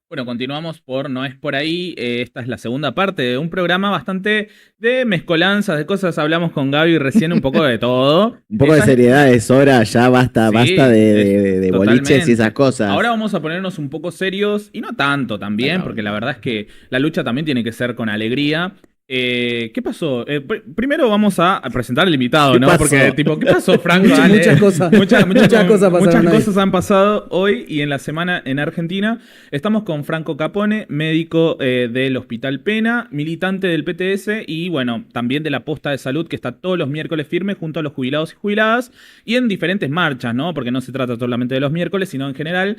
Bueno, continuamos por No es por ahí. Esta es la segunda parte de un programa bastante de mezcolanzas, de cosas. Hablamos con Gaby recién un poco de todo. Un poco de Ya, seriedad es hora, ya basta sí, de boliches y esas totalmente. Ahora cosas. vamos a ponernos un poco serios y no tanto también, Bueno, porque la verdad es que la lucha también tiene que ser con alegría. ¿Qué pasó? Primero vamos a presentar al invitado, ¿qué ¿no? Porque, pasó? tipo, ¿qué pasó, Franco? Dale. Muchas cosas, muchas cosas Muchas pasaron hoy. cosas han pasado hoy y en la semana en Argentina. Estamos con Franco Capone, médico del Hospital Pena, militante del PTS y, bueno, también de la Posta de Salud, que está todos los miércoles firme junto a los jubilados y jubiladas y en diferentes marchas, ¿no? Porque no se trata solamente de los miércoles, sino en general.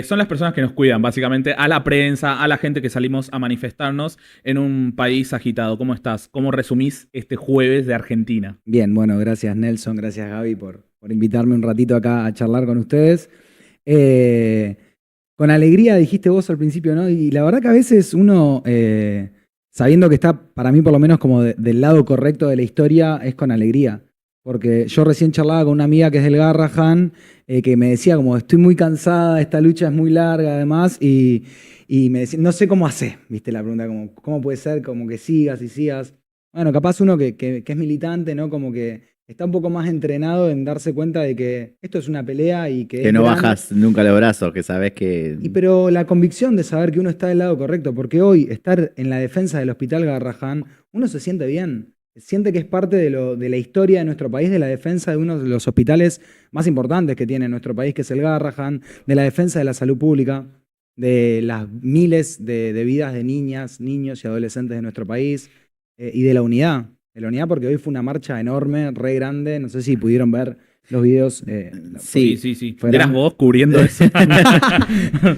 Son las personas que nos cuidan, básicamente, a la prensa, a la gente que salimos a manifestarnos en un país agitado. ¿Cómo estás? ¿Cómo resumís este jueves de Argentina? Bien, bueno, gracias Nelson, gracias Gaby por invitarme un ratito acá a charlar con ustedes. Eh, con alegría dijiste vos al principio, ¿no? Y la verdad que a veces uno, sabiendo que está, para mí por lo menos como del lado correcto de la historia, es con alegría. Porque yo recién charlaba con una amiga que es del Garrahan, que me decía como, estoy muy cansada, esta lucha es muy larga además, y me decía, no sé cómo hacer, viste la pregunta, como, ¿cómo puede ser como que sigas y sigas? Bueno, capaz uno que es militante, ¿no? Como que está un poco más entrenado en darse cuenta de que esto es una pelea y que Que es no grande. bajas nunca los brazos, que sabes que... Pero la convicción de saber que uno está del lado correcto, porque hoy estar en la defensa del Hospital Garrahan, uno se siente bien, siente que es parte de la historia de nuestro país, de la defensa de uno de los hospitales más importantes que tiene nuestro país, que es el Garrahan, de la defensa de la salud pública, de las miles de vidas de niñas, niños y adolescentes de nuestro país, y de la unidad. De la unidad porque hoy fue una marcha enorme, re grande, no sé si pudieron ver los videos, Sí, Sí. sí, sí. Eras fueron... vos cubriendo eso.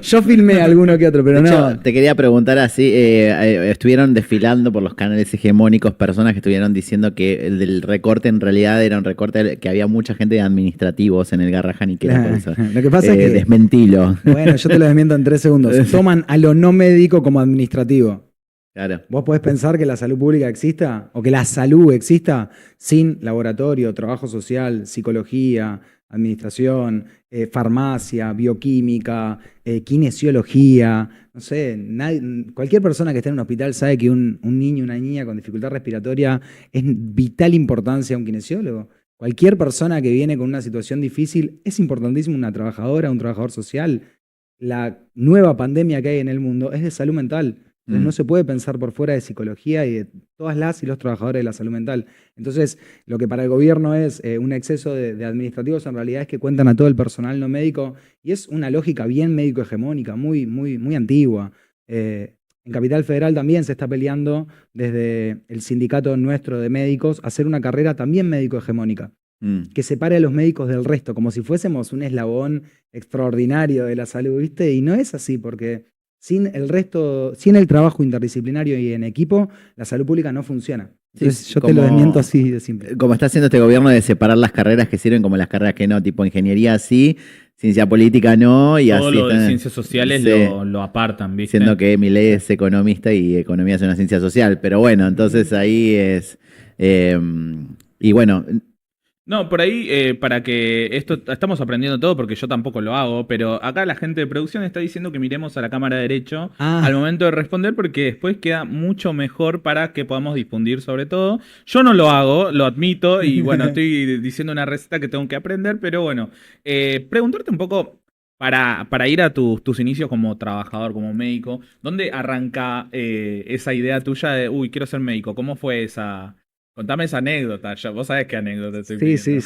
Yo filmé alguno que otro, De pero hecho, no. te quería preguntar así, estuvieron desfilando por los canales hegemónicos personas que estuvieron diciendo que el del recorte en realidad era un recorte, que había mucha gente de administrativos en el Garrahan y que era por eso. Lo que pasa es que, Desmentilo. bueno, yo te lo desmiento en 3 segundos. Toman a lo no médico como administrativo. Claro. ¿Vos podés pensar que la salud pública exista o que la salud exista sin laboratorio, trabajo social, psicología, administración, farmacia, bioquímica, kinesiología? No sé, cualquier persona que esté en un hospital sabe que un niño, una niña con dificultad respiratoria es vital importancia a un kinesiólogo. Cualquier persona que viene con una situación difícil es importantísimo, una trabajadora, un trabajador social. La nueva pandemia que hay en el mundo es de salud mental. Entonces no Mm. se puede pensar por fuera de psicología y de todas las y los trabajadores de la salud mental. Entonces, lo que para el gobierno es un exceso de administrativos, en realidad es que cuentan a todo el personal no médico y es una lógica bien médico-hegemónica, muy, muy, muy antigua. En Capital Federal también se está peleando desde el sindicato nuestro de médicos hacer una carrera también médico-hegemónica Mm. que separe a los médicos del resto, como si fuésemos un eslabón extraordinario de la salud, ¿viste? Y no es así, porque sin el resto, sin el trabajo interdisciplinario y en equipo, la salud pública no funciona. Sí, Entonces yo te lo desmiento como, así de simple. como está haciendo este gobierno de separar las carreras que sirven como las carreras que no, tipo ingeniería sí, ciencia política no, y Todo así lo de están, ciencias sociales sí, lo apartan, diciendo ¿viste? que mi ley es economista y economía es una ciencia social. Pero bueno, entonces ahí es. eh, y bueno, No, por ahí, para que esto, estamos aprendiendo todo porque yo tampoco lo hago, pero acá la gente de producción está diciendo que miremos a la cámara derecho al Ah, momento de responder porque después queda mucho mejor para que podamos difundir sobre todo. Yo no lo hago, lo admito, y bueno, estoy diciendo una receta que tengo que aprender, pero bueno, preguntarte un poco para ir a tus inicios como trabajador, como médico, ¿dónde arranca esa idea tuya de, uy, quiero ser médico? ¿Cómo fue esa... Contame esa anécdota, vos sabés qué anécdota estoy sí, sí, pidiendo.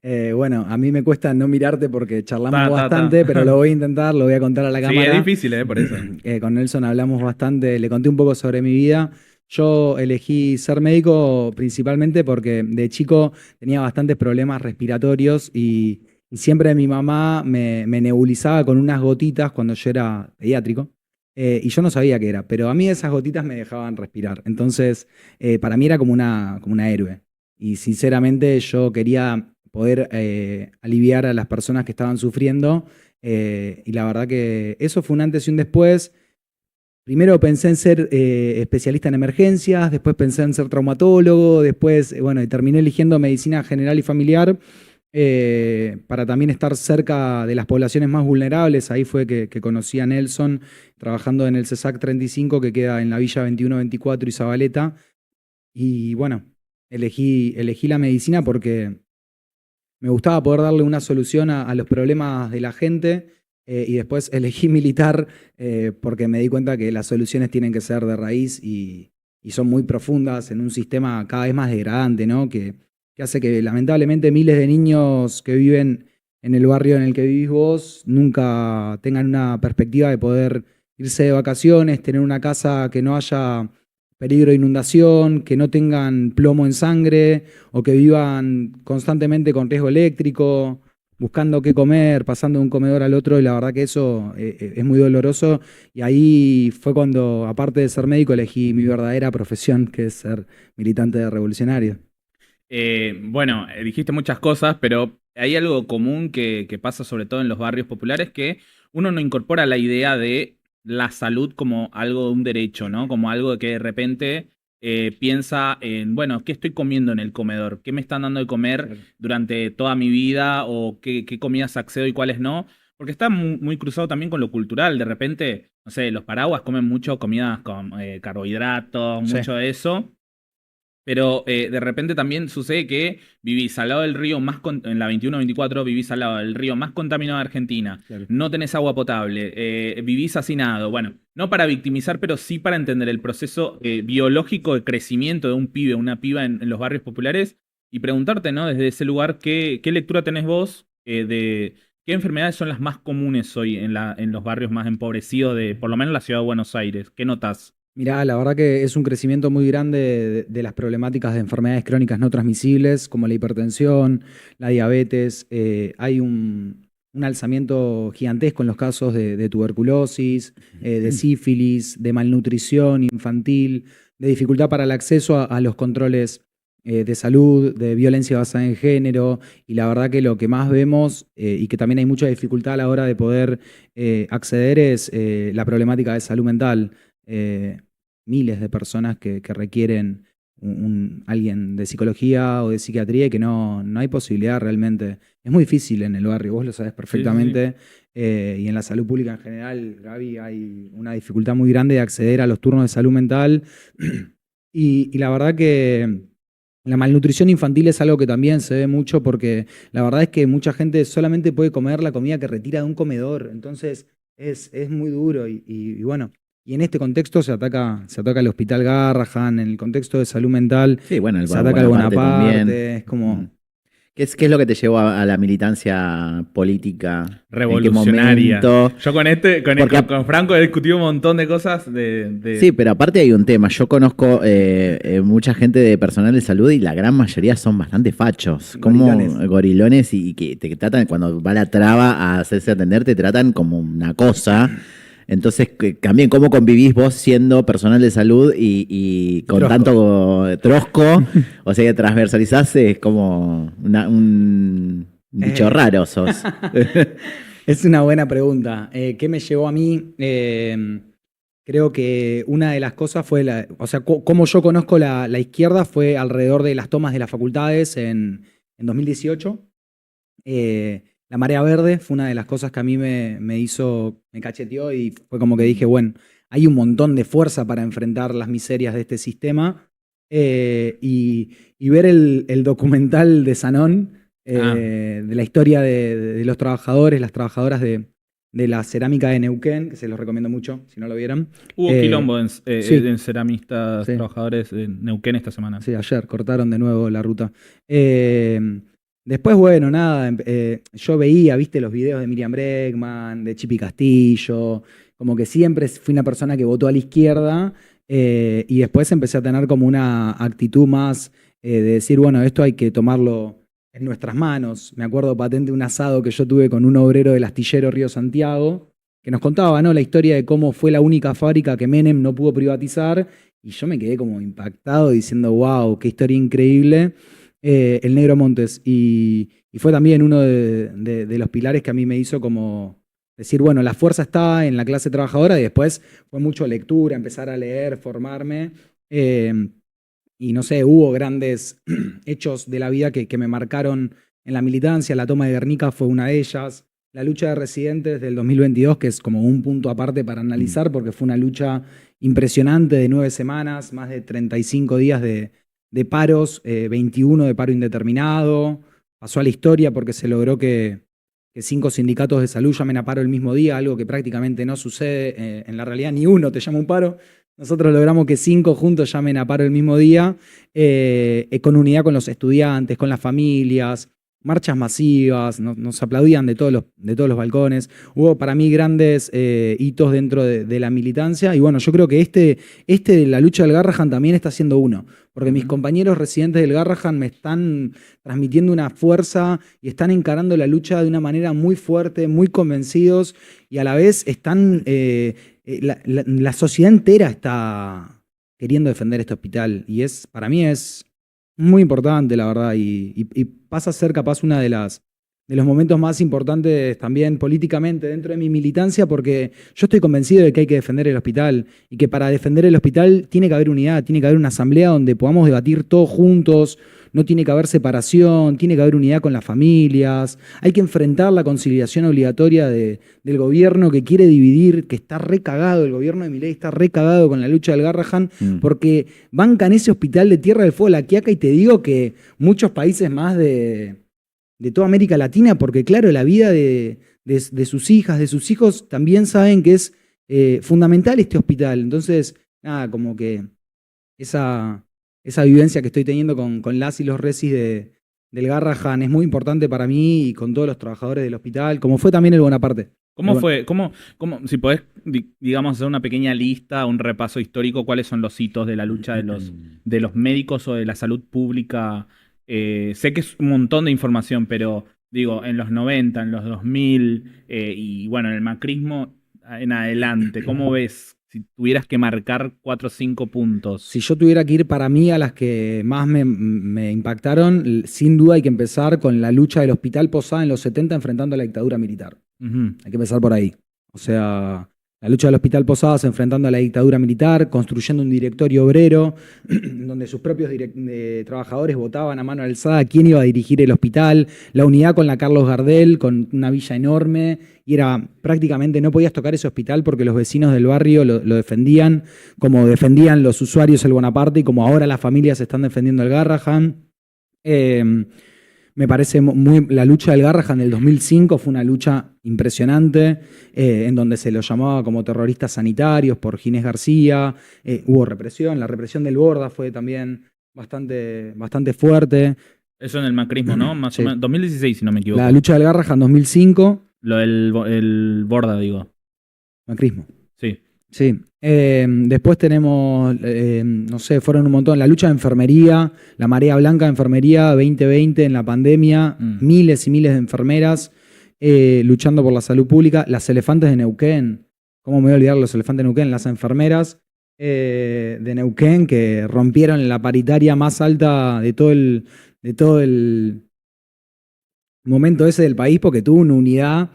sí. Bueno, a mí me cuesta no mirarte porque charlamos Ta. bastante, pero lo voy a intentar, lo voy a contar a la Sí, es cámara. difícil, por eso. Con Nelson hablamos bastante, le conté un poco sobre mi vida. Yo elegí ser médico principalmente porque de chico tenía bastantes problemas respiratorios y siempre mi mamá me nebulizaba con unas gotitas cuando yo era pediátrico. Y yo no sabía qué era, pero a mí esas gotitas me dejaban respirar. Entonces, para mí era como una héroe. Y sinceramente yo quería poder aliviar a las personas que estaban sufriendo y la verdad que eso fue un antes y un después. Primero pensé en ser especialista en emergencias, después pensé en ser traumatólogo, después, bueno, y terminé eligiendo medicina general y familiar para también estar cerca de las poblaciones más vulnerables. Ahí fue que conocí a Nelson trabajando en el CESAC 35, que queda en la Villa 21-24 y Zabaleta. Y bueno, elegí la medicina porque me gustaba poder darle una solución a los problemas de la gente, y después elegí militar porque me di cuenta que las soluciones tienen que ser de raíz y son muy profundas en un sistema cada vez más degradante, ¿no? Que hace que lamentablemente miles de niños que viven en el barrio en el que vivís vos nunca tengan una perspectiva de poder irse de vacaciones, tener una casa que no haya peligro de inundación, que no tengan plomo en sangre o que vivan constantemente con riesgo eléctrico, buscando qué comer, pasando de un comedor al otro, y la verdad que eso es muy doloroso. Y ahí fue cuando, aparte de ser médico, elegí mi verdadera profesión, que es ser militante de revolucionario. Bueno, dijiste muchas cosas, pero hay algo común que pasa sobre todo en los barrios populares, que uno no incorpora la idea de la salud como algo de un derecho, ¿no? Como algo que de repente piensa en, bueno, ¿qué estoy comiendo en el comedor? ¿Qué me están dando de comer Claro. durante toda mi vida? ¿O qué comidas accedo y cuáles no? Porque está muy cruzado también con lo cultural. De repente, no sé, los paraguas comen mucho comidas con carbohidratos, Sí. mucho de eso. Pero de repente también sucede que vivís al lado del río en la 21-24, vivís al lado del río más contaminado de Argentina, Claro. no tenés agua potable, vivís hacinado. Bueno, no para victimizar, pero sí para entender el proceso biológico de crecimiento de un pibe o una piba en los barrios populares y preguntarte, ¿no? Desde ese lugar, ¿qué lectura tenés vos de qué enfermedades son las más comunes hoy en los barrios más empobrecidos de, por lo menos, la ciudad de Buenos Aires? ¿Qué notás? Mirá, la verdad que es un crecimiento muy grande de las problemáticas de enfermedades crónicas no transmisibles, como la hipertensión, la diabetes. Hay un alzamiento gigantesco en los casos de tuberculosis, de sífilis, de malnutrición infantil, de dificultad para el acceso a los controles de salud, de violencia basada en género. Y la verdad que lo que más vemos, y que también hay mucha dificultad a la hora de poder acceder, es la problemática de salud mental. Miles de personas que requieren alguien de psicología o de psiquiatría, y que no hay posibilidad realmente. Es muy difícil en el barrio, vos lo sabés Sí, sí, sí. perfectamente, y en la salud pública en general, Gaby, hay una dificultad muy grande de acceder a los turnos de salud mental. Y la verdad que la malnutrición infantil es algo que también se ve mucho, porque la verdad es que mucha gente solamente puede comer la comida que retira de un comedor. Entonces es muy duro y bueno, y en este contexto se ataca el Hospital Garrahan, en el contexto de salud mental Sí, bueno, el se ataca el Bonaparte también. Bonaparte, es como... ¿Qué es lo que te llevó a la militancia política? ¿En qué Revolucionaria. momento? Yo Porque, con Franco he discutido un montón de cosas sí, pero aparte hay un tema. Yo conozco mucha gente de personal de salud y la gran mayoría son bastante fachos, como Gorilones. gorilones y que te tratan, cuando va la traba a hacerse atender, te tratan como una cosa. Entonces, también, ¿cómo convivís vos siendo personal de salud y con Trosco. tanto trosco? O sea, que transversalizás, es como un bicho Eh, raro sos. Es una buena pregunta. ¿Qué me llevó a mí? Creo que una de las cosas fue, o sea, cómo yo conozco la izquierda fue alrededor de las tomas de las facultades en 2018. La marea verde fue una de las cosas que a mí me cacheteó, y fue como que dije, bueno, hay un montón de fuerza para enfrentar las miserias de este sistema. Y ver el documental de Sanón, Ah, de la historia de los trabajadores, las trabajadoras de la cerámica de Neuquén, que se los recomiendo mucho si no lo vieron. hubo quilombo Sí, en ceramistas, sí. trabajadores de Neuquén esta semana. Sí, ayer cortaron de nuevo la ruta. Eh, Después, bueno, nada, yo veía, viste, los videos de Miriam Bregman, de Chipi Castillo, como que siempre fui una persona que votó a la izquierda, y después empecé a tener como una actitud más de decir, bueno, esto hay que tomarlo en nuestras manos. Me acuerdo patente un asado que yo tuve con un obrero del astillero Río Santiago, que nos contaba, ¿no?, la historia de cómo fue la única fábrica que Menem no pudo privatizar, y yo me quedé como impactado diciendo, wow, qué historia increíble, el Negro Montes. Y fue también uno de los pilares que a mí me hizo como decir, bueno, la fuerza está en la clase trabajadora, y después fue mucho lectura, empezar a leer, formarme. Y no sé, hubo grandes hechos de la vida que me marcaron en la militancia, la toma de Guernica fue una de ellas, la lucha de residentes del 2022, que es como un punto aparte para analizar, porque fue una lucha impresionante de 9 semanas, más de 35 días de paros, 21 de paro indeterminado, pasó a la historia porque se logró que 5 sindicatos de salud llamen a paro el mismo día, algo que prácticamente no sucede, en la realidad ni uno te llama un paro. Nosotros logramos que 5 juntos llamen a paro el mismo día, con unidad con los estudiantes, con las familias, marchas masivas, nos aplaudían de todos los balcones. Hubo para mí grandes hitos dentro de la militancia y bueno, yo creo que este de la lucha del Garrahan también está siendo uno, porque mis compañeros residentes del Garrahan me están transmitiendo una fuerza y están encarando la lucha de una manera muy fuerte, muy convencidos y a la vez están, la sociedad entera está queriendo defender este hospital y para mí es muy importante, la verdad, y pasa a ser capaz una de los momentos más importantes también políticamente dentro de mi militancia, porque yo estoy convencido de que hay que defender el hospital y que para defender el hospital tiene que haber unidad, tiene que haber una asamblea donde podamos debatir todos juntos, no tiene que haber separación, tiene que haber unidad con las familias, hay que enfrentar la conciliación obligatoria del gobierno que quiere dividir, que está recagado, el gobierno de Milei está recagado con la lucha del Garrahan, porque bancan ese hospital de Tierra del Fuego, La Quiaca, y te digo que muchos países más de toda América Latina, porque claro, la vida de sus hijas, de sus hijos, también saben que es fundamental este hospital. Entonces, nada, como que esa vivencia que estoy teniendo con las y los resis del Garrahan es muy importante para mí y con todos los trabajadores del hospital, como fue también el Bonaparte. ¿Cómo fue? Si podés, digamos, hacer una pequeña lista, un repaso histórico, cuáles son los hitos de la lucha de los médicos o de la salud pública? Sé que es un montón de información, pero digo, en los 90, en los 2000 y bueno, en el macrismo en adelante, ¿cómo ves? Si tuvieras que marcar 4 o 5 puntos. Si yo tuviera que ir para mí a las que más me impactaron, sin duda hay que empezar con la lucha del Hospital Posada en los 70 enfrentando a la dictadura militar. Hay que empezar por ahí. O sea, la lucha del Hospital Posadas enfrentando a la dictadura militar, construyendo un directorio obrero, donde sus propios trabajadores votaban a mano alzada quién iba a dirigir el hospital, la unidad con la Carlos Gardel, con una villa enorme, y era prácticamente no podías tocar ese hospital porque los vecinos del barrio lo defendían, como defendían los usuarios el Bonaparte y como ahora las familias están defendiendo el Garrahan. Me parece la lucha del Garrahan del 2005 fue una lucha impresionante, en donde se los llamaba como terroristas sanitarios por Ginés García, hubo represión, la represión del Borda fue también bastante fuerte. Eso en el macrismo, ¿no? Más Sí. o menos, 2016, si no me equivoco. La lucha del Garrahan 2005. Lo del el Borda, digo. Macrismo. Sí. Sí. Después tenemos, no sé, fueron un montón. La lucha de enfermería, la marea blanca de enfermería 2020 en la pandemia, miles y miles de enfermeras luchando por la salud pública. Las elefantes de Neuquén, ¿cómo me voy a olvidar los elefantes de Neuquén? Las enfermeras de Neuquén que rompieron la paritaria más alta de todo el momento ese del país porque tuvo una unidad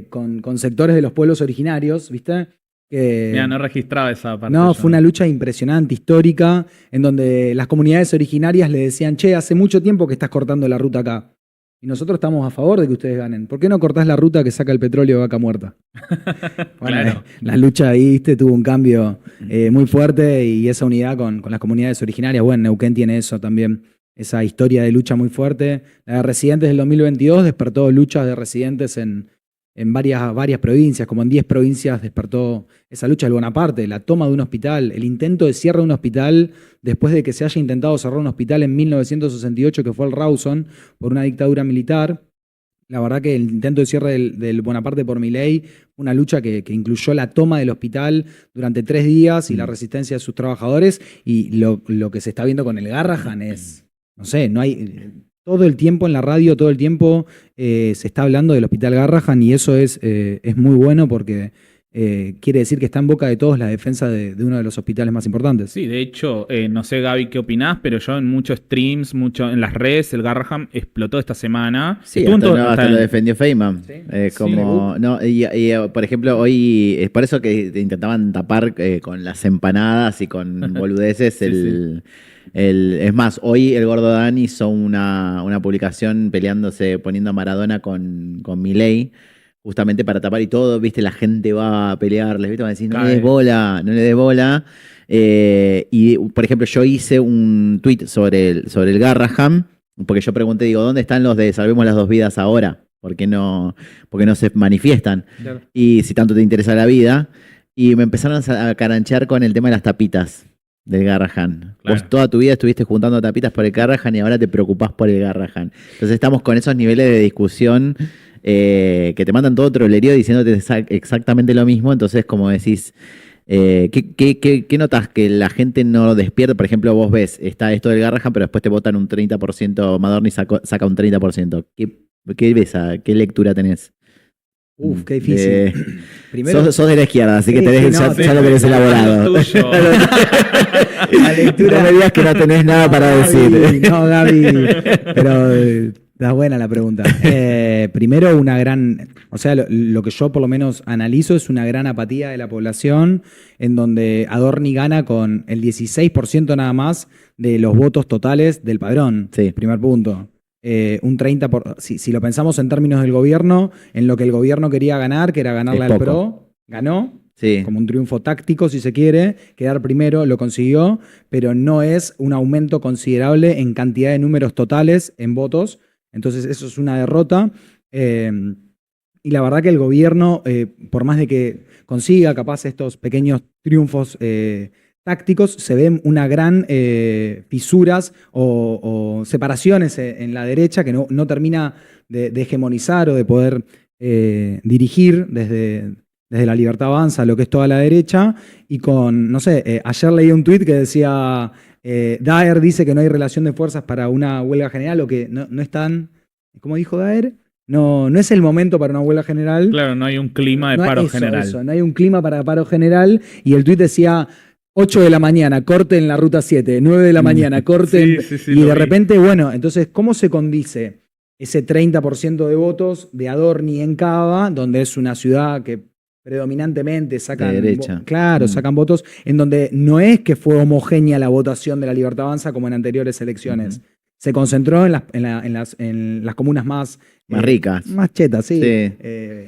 con sectores de los pueblos originarios, ¿viste? Mira, no registraba esa parte. No, fue una lucha impresionante, histórica, en donde las comunidades originarias le decían, che, hace mucho tiempo que estás cortando la ruta acá. Y nosotros estamos a favor de que ustedes ganen. ¿Por qué no cortás la ruta que saca el petróleo de Vaca Muerta? Bueno, Claro. la lucha ahí, ¿viste? Tuvo un cambio muy fuerte y esa unidad con las comunidades originarias. Bueno, Neuquén tiene eso también, esa historia de lucha muy fuerte. La de residentes del 2022 despertó luchas de residentes en varias provincias, como en 10 provincias despertó esa lucha del Bonaparte, la toma de un hospital, el intento de cierre de un hospital después de que se haya intentado cerrar un hospital en 1968, que fue el Rawson, por una dictadura militar. La verdad que el intento de cierre del Bonaparte por Milei fue una lucha que incluyó la toma del hospital durante 3 días y la resistencia de sus trabajadores, y lo que se está viendo con el Garrahan es, no sé, no hay... Todo el tiempo en la radio, todo el tiempo se está hablando del Hospital Garrahan y eso es muy bueno porque quiere decir que está en boca de todos la defensa de uno de los hospitales más importantes. Sí, de hecho, no sé, Gaby, qué opinás, pero yo en muchos streams, en las redes, el Garraham explotó esta semana. Sí, Estuvo en todo- hasta lo defendió Feynman. Sí. Como, no, por ejemplo, hoy es por eso que intentaban tapar con las empanadas y con boludeces Sí, es más, hoy el Gordo Dan hizo una publicación peleándose, poniendo a Maradona con Milei, justamente para tapar y todo, viste, la gente va a pelearles, viste, van a decir, no le des Cae. bola, no le des bola. Y, por ejemplo, yo hice un tweet sobre el Garraham, porque yo pregunté, digo, ¿dónde están los de Salvemos las Dos Vidas ahora? Por qué no se manifiestan? Claro. Y si tanto te interesa la vida. Y me empezaron a caranchear con el tema de las tapitas del Garrahan. Claro. Vos toda tu vida estuviste juntando tapitas por el Garrahan y ahora te preocupás por el Garrahan. Entonces estamos con esos niveles de discusión que te mandan todo trolerío diciéndote exactamente lo mismo. Entonces, como decís, ¿qué notas que la gente no despierta? Por ejemplo, vos ves, está esto del Garrahan, pero después te votan un 30%, Madorni saca un 30%. ¿Qué ves? ¿Qué lectura tenés? Uf, qué difícil. Primero, sos de la izquierda, así que Sí, tenés, sí, no, ya lo tenés elaborado. Lo tuyo. La lectura. No me digas que no tenés nada para decir. No, Gaby, pero está buena la pregunta. Primero, o sea, lo que yo por lo menos analizo es una gran apatía de la población, en donde Adorni gana con el 16% nada más de los votos totales del padrón. Sí. Primer punto. Un 30%, si lo pensamos en términos del gobierno, en lo que el gobierno quería ganar, que era ganarle Es al poco. PRO, ganó. Sí. Como un triunfo táctico, si se quiere, quedar primero, lo consiguió, pero no es un aumento considerable en cantidad de números totales en votos. Entonces, eso es una derrota. Y la verdad que el gobierno, por más de que consiga capaz estos pequeños triunfos tácticos, se ven una gran fisuras o separaciones en la derecha que no termina de hegemonizar o de poder dirigir desde La Libertad Avanza lo que es toda la derecha. Y no sé, ayer leí un tuit que decía, Daer dice que no hay relación de fuerzas para una huelga general o que no están, ¿cómo dijo Daer? No es el momento para una huelga general. Claro, no hay un clima de paro general. No hay un clima para paro general. Y el tuit decía 8 de la mañana, corte en la ruta 7, 9 de la mañana, corte. Sí, y de repente, bueno, entonces, ¿cómo se condice ese 30% de votos de Adorni en Cava, donde es una ciudad que predominantemente sacan, De derecha. sacan votos, en donde no es que fue homogénea la votación de la Libertad Avanza como en anteriores elecciones? Se concentró en las comunas más ricas. más chetas, sí. Sí.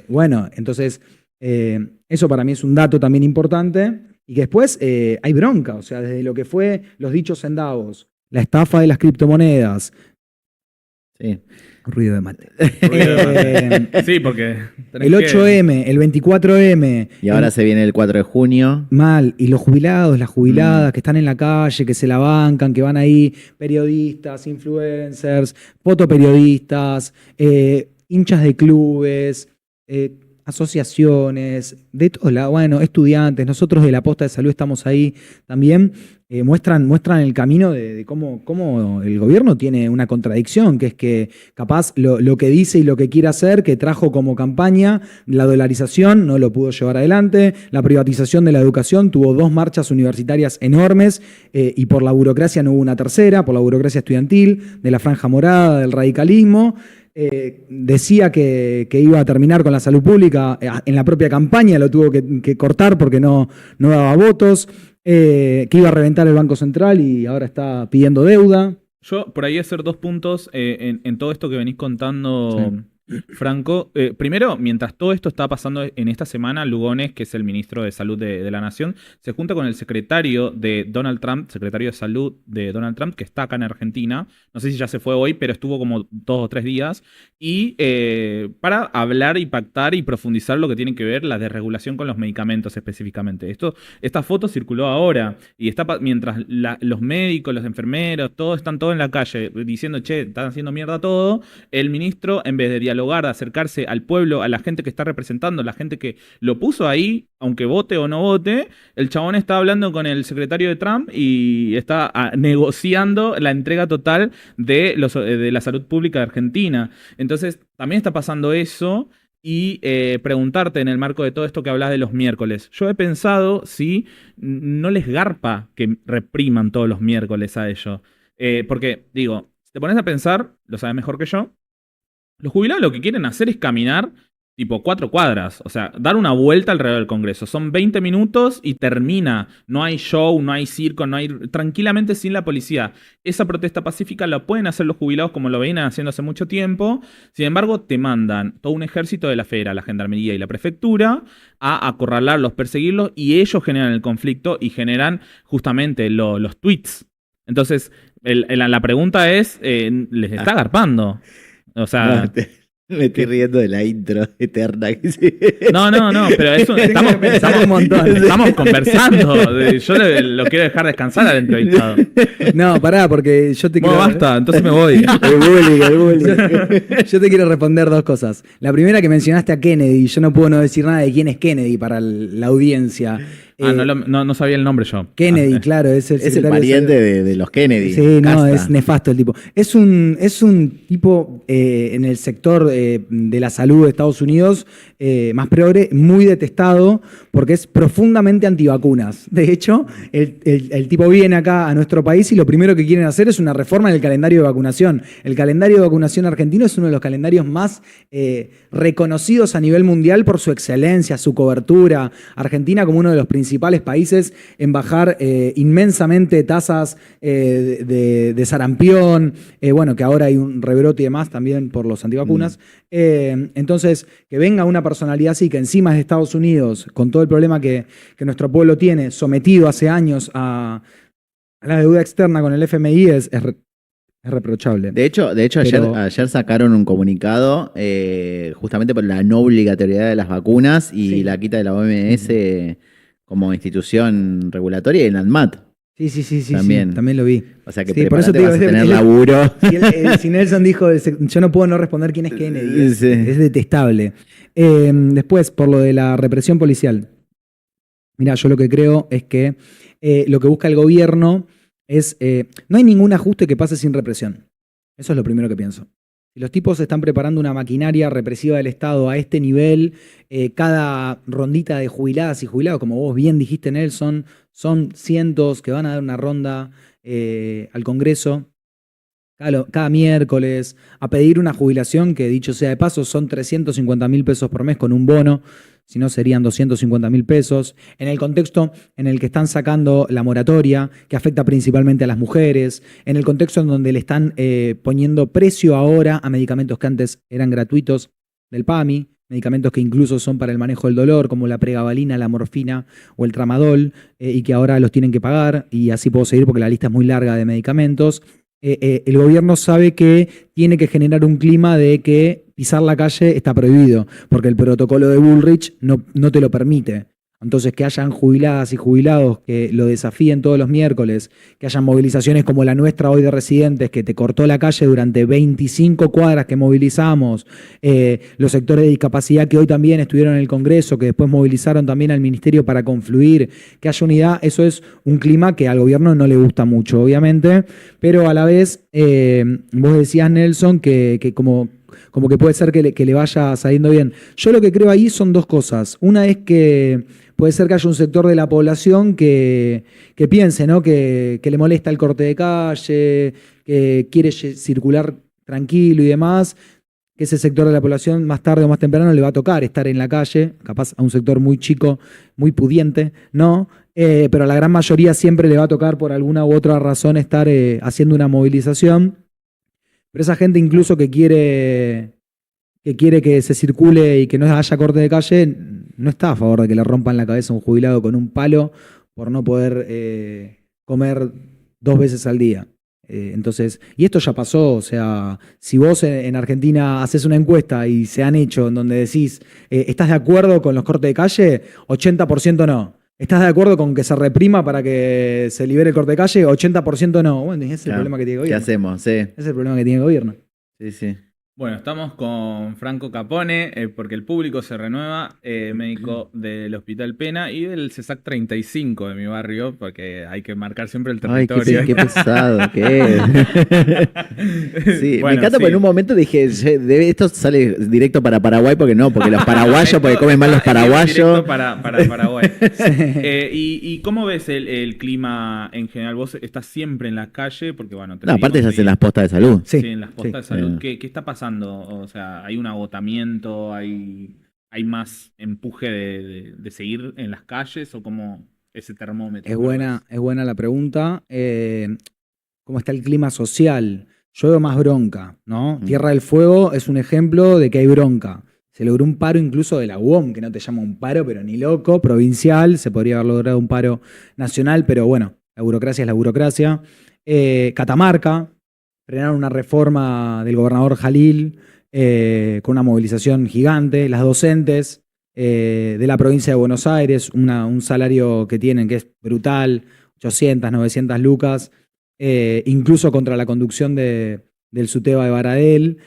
Bueno, entonces, eso para mí es un dato también importante. Y que después hay bronca, o sea, desde lo que fue los dichos en Davos, la estafa de las criptomonedas. Sí. Ruido de mate. Sí, porque... El 8M, el 24M. Y ahora se viene el 4 de junio. Mal. Y los jubilados, las jubiladas que están en la calle, que se la bancan, que van ahí, periodistas, influencers, fotoperiodistas, hinchas de clubes, asociaciones, de todos lados, bueno, estudiantes, nosotros de la Posta de Salud estamos ahí también, muestran el camino de cómo el gobierno tiene una contradicción, que es que capaz lo que dice y lo que quiere hacer, que trajo como campaña la dolarización, no lo pudo llevar adelante, la privatización de la educación, tuvo 2 marchas universitarias enormes y por la burocracia no hubo una tercera, por la burocracia estudiantil, de la franja morada, del radicalismo. Decía que iba a terminar con la salud pública, en la propia campaña lo tuvo que cortar porque no daba votos, que iba a reventar el Banco Central y ahora está pidiendo deuda. Yo por ahí hacer 2 puntos en todo esto que venís contando, Franco. Primero, mientras todo esto está pasando en esta semana, Lugones, que es el ministro de Salud de la Nación, se junta con el secretario de Donald Trump, secretario de Salud de Donald Trump, que está acá en Argentina. No sé si ya se fue hoy, pero estuvo como 2 o 3 días. Y para hablar y pactar y profundizar lo que tiene que ver la desregulación con los medicamentos específicamente. Esta foto circuló ahora y está mientras los médicos, los enfermeros, todos están en la calle diciendo, che, están haciendo mierda todo, el ministro, en vez de dialogar, de acercarse al pueblo, a la gente que está representando, la gente que lo puso ahí, aunque vote o no vote, el chabón está hablando con el secretario de Trump y está negociando la entrega total de la salud pública de Argentina. Entonces, también está pasando eso. y preguntarte en el marco de todo esto que hablas de los miércoles. Yo he pensado si no les garpa que repriman todos los miércoles a ellos. Porque, digo, si te pones a pensar, lo sabes mejor que yo, los jubilados lo que quieren hacer es caminar tipo 4 cuadras, o sea, dar una vuelta alrededor del Congreso. Son 20 minutos y termina. No hay show, no hay circo, no hay... Tranquilamente sin la policía. Esa protesta pacífica la pueden hacer los jubilados como lo venían haciendo hace mucho tiempo. Sin embargo, te mandan todo un ejército de la Federal, la Gendarmería y la Prefectura a acorralarlos, perseguirlos, y ellos generan el conflicto y generan justamente los tweets. Entonces, la pregunta es, ¿les está agarpando? O sea... Me estoy riendo de la intro eterna que sí. No, pero eso estamos conversando. Yo lo quiero dejar descansar al entrevistado. No, pará, porque yo te quiero... Bueno, basta, entonces me voy. El bullying. Yo te quiero responder dos cosas. La primera, que mencionaste a Kennedy. Yo no puedo no decir nada de quién es Kennedy para la audiencia. No sabía el nombre yo. Kennedy, claro, es el pariente de los Kennedy. Sí, no, es nefasto el tipo. Es un tipo en el sector de la salud de Estados Unidos más progre, muy detestado, porque es profundamente antivacunas. De hecho, el tipo viene acá a nuestro país y lo primero que quieren hacer es una reforma en el calendario de vacunación. El calendario de vacunación argentino es uno de los calendarios más reconocidos a nivel mundial por su excelencia, su cobertura. Argentina como uno de los principales países en bajar inmensamente tasas de sarampión, bueno, que ahora hay un rebrote y demás también por los antivacunas. Entonces, que venga una personalidad así, que encima es de Estados Unidos, con todo el problema que nuestro pueblo tiene, sometido hace años a la deuda externa con el FMI, es reprochable. De hecho ayer sacaron un comunicado justamente por la no obligatoriedad de las vacunas y la quita de la OMS como institución regulatoria y el ANMAT. Sí, también lo vi. O sea que sí, por eso te digo, vas a tener laburo. Si Nelson dijo, yo no puedo no responder quién es Kennedy, es detestable. Después, por lo de la represión policial. Mira, yo lo que creo es que lo que busca el gobierno es, no hay ningún ajuste que pase sin represión. Eso es lo primero que pienso. Si los tipos están preparando una maquinaria represiva del Estado a este nivel, cada rondita de jubiladas y jubilados, como vos bien dijiste, Nelson, son cientos que van a dar una ronda al Congreso cada miércoles a pedir una jubilación que, dicho sea de paso, son 350.000 pesos por mes con un bono, si no serían 250.000 pesos, en el contexto en el que están sacando la moratoria, que afecta principalmente a las mujeres, en el contexto en donde le están poniendo precio ahora a medicamentos que antes eran gratuitos del PAMI, medicamentos que incluso son para el manejo del dolor, como la pregabalina, la morfina o el tramadol, y que ahora los tienen que pagar, y así puedo seguir porque la lista es muy larga de medicamentos. El gobierno sabe que tiene que generar un clima de que pisar la calle está prohibido, porque el protocolo de Bullrich no te lo permite. Entonces, que hayan jubiladas y jubilados que lo desafíen todos los miércoles, que hayan movilizaciones como la nuestra hoy de residentes, que te cortó la calle durante 25 cuadras que movilizamos, los sectores de discapacidad que hoy también estuvieron en el Congreso, que después movilizaron también al Ministerio para confluir, que haya unidad, eso es un clima que al gobierno no le gusta mucho, obviamente, pero a la vez, vos decías, Nelson, que como que puede ser que le vaya saliendo bien. Yo lo que creo ahí son dos cosas. Una es que puede ser que haya un sector de la población que piense, ¿no? que le molesta el corte de calle, que quiere circular tranquilo y demás, que ese sector de la población más tarde o más temprano le va a tocar estar en la calle, capaz a un sector muy chico, muy pudiente, ¿no? Pero a la gran mayoría siempre le va a tocar por alguna u otra razón estar haciendo una movilización. Pero esa gente incluso que quiere que se circule y que no haya corte de calle, no está a favor de que le rompan la cabeza a un jubilado con un palo por no poder comer 2 veces al día. Entonces, y esto ya pasó, o sea, si vos en Argentina haces una encuesta y se han hecho en donde decís, ¿estás de acuerdo con los cortes de calle? 80% no. ¿Estás de acuerdo con que se reprima para que se libere el corte de calle? 80% no. Bueno, ese es el problema que tiene el gobierno. ¿Qué hacemos? Sí. Ese es el problema que tiene el gobierno. Sí. Bueno, estamos con Franco Capone, porque el público se renueva, médico del Hospital Pena y del CESAC 35 de mi barrio, porque hay que marcar siempre el Ay, territorio. qué pesado que es. Sí, me Bueno, encanta, sí. porque en un momento dije, esto sale directo para Paraguay, porque no, porque los paraguayos, porque comen mal los Directo paraguayos. para Paraguay. ¿Y cómo ves el clima en general? Vos estás siempre en la calle, porque bueno, te No, aparte seguimos se hacen las postas de salud. Sí, Sí, en las sí. postas de salud. Sí. ¿Qué está pasando? O sea, ¿hay un agotamiento? ¿Hay más empuje de seguir en las calles? ¿O cómo ese termómetro? Es ¿Cómo lo ves? es buena la pregunta. ¿Cómo está el clima social? Yo veo más bronca, ¿no? Tierra del Fuego es un ejemplo de que hay bronca. Se logró un paro incluso de la UOM, que no te llama un paro, pero ni loco, provincial. Se podría haber logrado un paro nacional, pero bueno, la burocracia es la burocracia. Catamarca, frenaron una reforma del gobernador Jalil con una movilización gigante. Las docentes de la provincia de Buenos Aires, un salario que tienen que es brutal, 800, 900 lucas, incluso contra la conducción del SUTEBA de Baradel.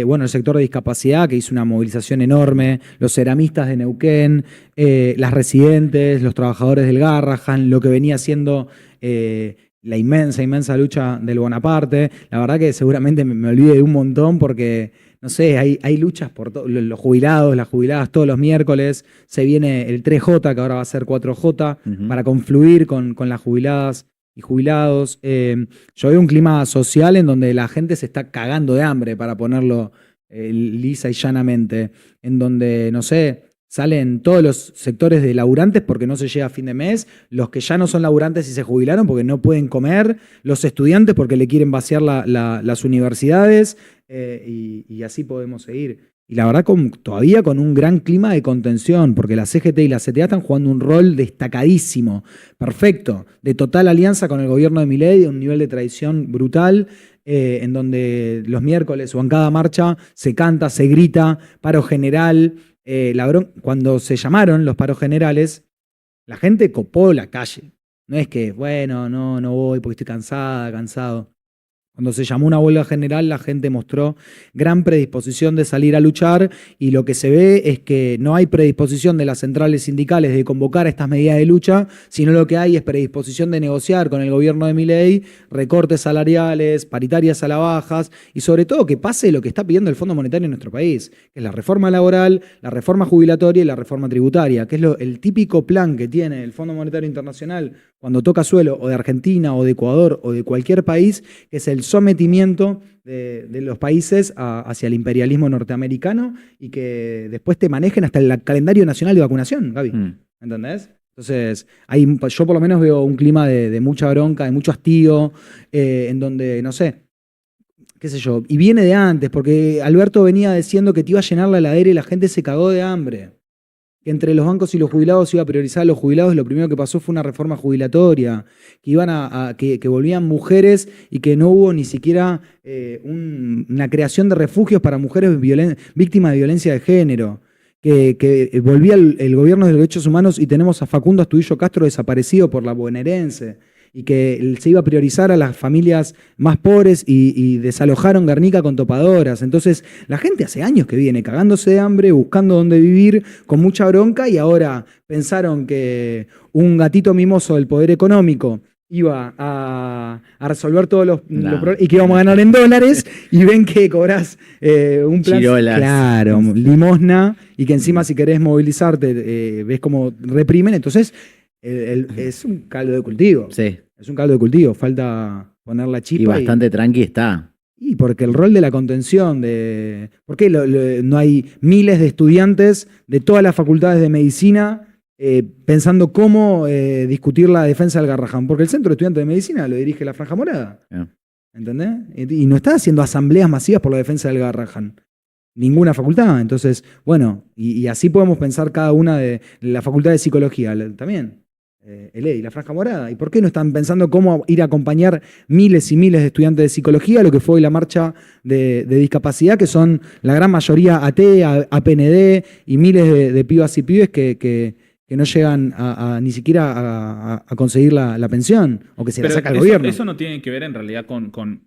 Bueno, el sector de discapacidad, que hizo una movilización enorme, los ceramistas de Neuquén, las residentes, los trabajadores del Garrahan, lo que venía siendo la inmensa lucha del Bonaparte. La verdad que seguramente me olvide de un montón porque, no sé, hay luchas por los jubilados, las jubiladas todos los miércoles. Se viene el 3J, que ahora va a ser 4J, para confluir con las jubiladas y jubilados. Yo veo un clima social en donde la gente se está cagando de hambre, para ponerlo lisa y llanamente, en donde, no sé, salen todos los sectores de laburantes porque no se llega a fin de mes, los que ya no son laburantes y se jubilaron porque no pueden comer, los estudiantes porque le quieren vaciar las universidades, y así podemos seguir. Y la verdad, todavía con un gran clima de contención, porque la CGT y la CTA están jugando un rol destacadísimo, perfecto, de total alianza con el gobierno de Milei, de un nivel de traición brutal, en donde los miércoles o en cada marcha se canta, se grita, paro general. Cuando se llamaron los paros generales, la gente copó la calle. No es que, bueno, no voy porque estoy cansado. Cuando se llamó una huelga general, la gente mostró gran predisposición de salir a luchar, y lo que se ve es que no hay predisposición de las centrales sindicales de convocar estas medidas de lucha, sino lo que hay es predisposición de negociar con el gobierno de Milei recortes salariales, paritarias a la bajas, y sobre todo que pase lo que está pidiendo el Fondo Monetario en nuestro país, que es la reforma laboral, la reforma jubilatoria y la reforma tributaria, que es el típico plan que tiene el Fondo Monetario Internacional cuando toca suelo o de Argentina o de Ecuador o de cualquier país, que es el sometimiento de los países hacia el imperialismo norteamericano, y que después te manejen hasta el calendario nacional de vacunación, Gaby. ¿Entendés? Entonces, yo por lo menos veo un clima de mucha bronca, de mucho hastío, en donde, no sé, qué sé yo, y viene de antes, porque Alberto venía diciendo que te iba a llenar la heladera y la gente se cagó de hambre. Que entre los bancos y los jubilados iba a priorizar a los jubilados, lo primero que pasó fue una reforma jubilatoria, que que volvían mujeres, y que no hubo ni siquiera una creación de refugios para mujeres víctimas de violencia de género, que volvía el gobierno de los derechos humanos y tenemos a Facundo Astudillo Castro desaparecido por la bonaerense, y que se iba a priorizar a las familias más pobres, y desalojaron Guernica con topadoras. Entonces, la gente hace años que viene cagándose de hambre, buscando dónde vivir, con mucha bronca, y ahora pensaron que un gatito mimoso del poder económico iba a resolver todos los problemas y que íbamos a ganar en dólares, y ven que cobrás un plan, Chirolas. claro, limosna, y que encima si querés movilizarte ves como reprimen. Entonces es un caldo de cultivo. Sí. Es un caldo de cultivo, falta poner la chispa. Y bastante tranqui está. Y porque el rol de la contención, ¿por qué no hay miles de estudiantes de todas las facultades de medicina pensando cómo discutir la defensa del Garrahan? Porque el Centro de Estudiantes de Medicina lo dirige la Franja Morada. ¿Entendés? Y no está haciendo asambleas masivas por la defensa del Garrahan. Ninguna facultad. Entonces, bueno, y así podemos pensar cada una de la Facultad de Psicología también. El EDI, la Franja Morada. ¿Y por qué no están pensando cómo ir a acompañar miles y miles de estudiantes de psicología, lo que fue hoy la marcha de discapacidad, que son la gran mayoría AT, APND, y miles de pibas y pibes que no llegan ni siquiera a conseguir la pensión, o que se la saca el gobierno? Eso no tiene que ver en realidad con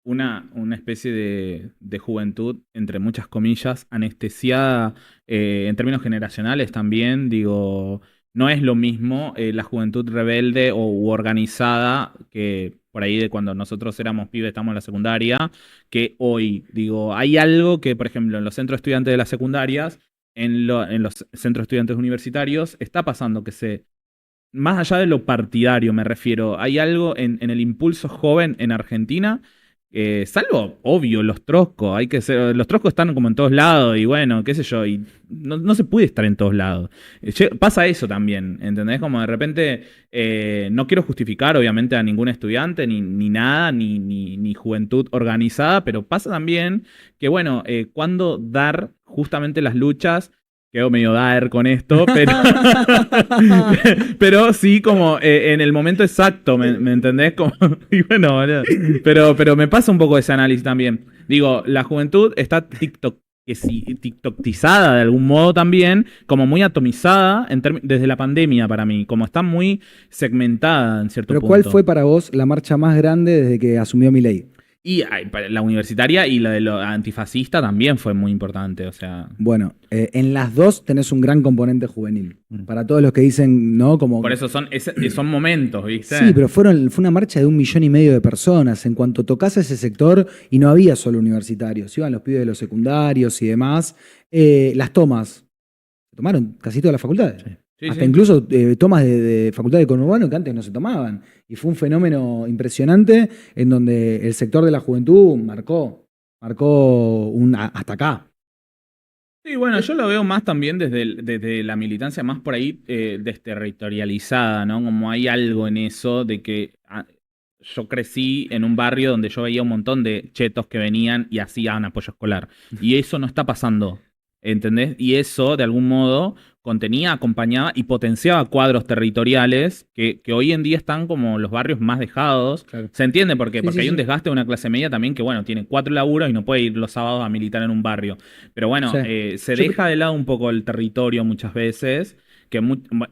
una especie de juventud, entre muchas comillas, anestesiada en términos generacionales también. Digo, no es lo mismo la juventud rebelde u organizada que por ahí de cuando nosotros éramos pibes, estamos en la secundaria, que hoy. Digo, hay algo que, por ejemplo, en los centros estudiantes de las secundarias, en los centros estudiantes universitarios, está pasando que más allá de lo partidario me refiero, hay algo en el impulso joven en Argentina, salvo, obvio, los troscos, los troscos están como en todos lados y bueno, qué sé yo, y no se puede estar en todos lados. Pasa eso también, ¿entendés? Como de repente, no quiero justificar obviamente a ningún estudiante, ni nada, ni juventud organizada, pero pasa también que bueno, cuando dar justamente las luchas. Quedo medio daer con esto, pero sí como en el momento exacto, ¿me entendés? Como, y bueno, pero me pasa un poco ese análisis también. Digo, la juventud está tiktokizada de algún modo también, como muy atomizada desde la pandemia para mí, como está muy segmentada en cierto punto. ¿Pero cuál fue para vos la marcha más grande desde que asumió Milei? Y la universitaria y la de lo antifascista también fue muy importante, o sea. Bueno, en las dos tenés un gran componente juvenil. Para todos los que dicen, ¿no? Como... Por eso son momentos, ¿viste? Sí, pero fue una marcha de 1,5 millones de personas. En cuanto tocás a ese sector, y no había solo universitarios, iban los pibes de los secundarios y demás, las tomas, se tomaron casi todas las facultades. Sí. Hasta incluso tomas de facultad de conurbano que antes no se tomaban. Y fue un fenómeno impresionante en donde el sector de la juventud marcó hasta acá. Sí, bueno, yo lo veo más también desde la militancia, más por ahí desterritorializada, ¿no? Como hay algo en eso de que yo crecí en un barrio donde yo veía un montón de chetos que venían y hacían apoyo escolar. Y eso no está pasando, ¿entendés? Y eso, de algún modo, contenía, acompañaba y potenciaba cuadros territoriales que hoy en día están como los barrios más dejados. Claro. ¿Se entiende por qué? Porque hay un desgaste de una clase media también que, bueno, tiene 4 laburos y no puede ir los sábados a militar en un barrio. Pero bueno, se deja de lado un poco el territorio muchas veces.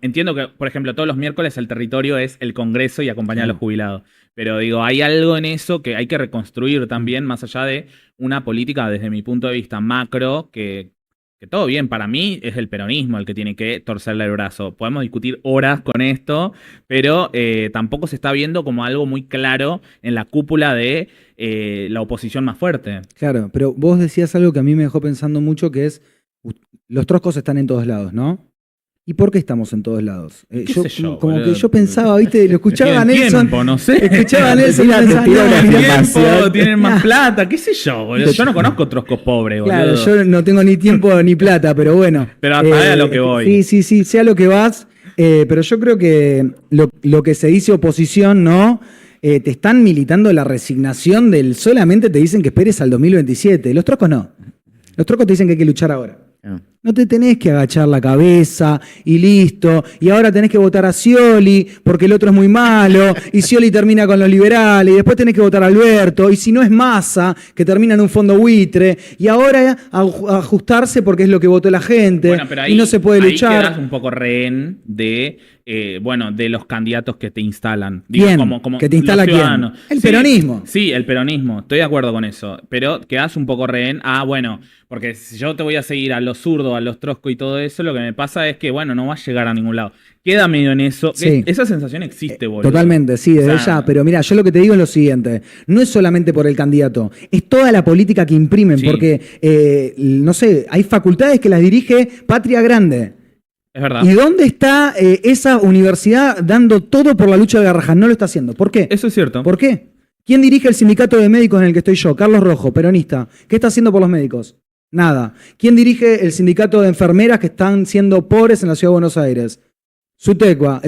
Entiendo que, por ejemplo, todos los miércoles el territorio es el Congreso y acompañar a los jubilados. Pero digo, hay algo en eso que hay que reconstruir también, más allá de una política, desde mi punto de vista macro, que todo bien, para mí es el peronismo el que tiene que torcerle el brazo. Podemos discutir horas con esto, pero tampoco se está viendo como algo muy claro en la cúpula de la oposición más fuerte. Claro, pero vos decías algo que a mí me dejó pensando mucho, que es, los troscos están en todos lados, ¿no? ¿Y por qué estamos en todos lados? Como que yo pensaba, ¿viste? Lo escuchaba a Nelson. Tiempo, no sé. Escuchaba a Nelson. Tienen más plata, qué sé yo, boludo. Yo no conozco troscos pobres, boludo. Claro, yo no tengo ni tiempo ni plata, pero bueno. Pero hasta a lo que voy. Sí, sé a lo que vas. Pero yo creo que lo que se dice oposición, ¿no? Te están militando la resignación del solamente te dicen que esperes al 2027. Los troscos no. Los troscos te dicen que hay que luchar ahora. No te tenés que agachar la cabeza y listo. Y ahora tenés que votar a Scioli porque el otro es muy malo. Y Scioli termina con los liberales. Y después tenés que votar a Alberto. Y si no es Massa, que termina en un fondo buitre. Y ahora ajustarse porque es lo que votó la gente. Bueno, pero ahí, y no se puede luchar. Ahí quedás un poco rehén de los candidatos que te instalan. Digo, Bien, como que te instala quién. El peronismo. Sí, el peronismo. Estoy de acuerdo con eso. Pero quedás un poco rehén. Porque si yo te voy a seguir a los zurdos, a los troscos y todo eso, lo que me pasa es que, no va a llegar a ningún lado. Queda medio en eso. Sí. Esa sensación existe, boludo. Totalmente, sí, desde ya. Pero mira, yo lo que te digo es lo siguiente. No es solamente por el candidato. Es toda la política que imprimen. Sí. Porque, hay facultades que las dirige Patria Grande. Es verdad. ¿Y dónde está esa universidad dando todo por la lucha de Garrahan? No lo está haciendo. ¿Por qué? Eso es cierto. ¿Por qué? ¿Quién dirige el sindicato de médicos en el que estoy yo? Carlos Rojo, peronista. ¿Qué está haciendo por los médicos? Nada. ¿Quién dirige el sindicato de enfermeras que están siendo pobres en la Ciudad de Buenos Aires? Sutecua,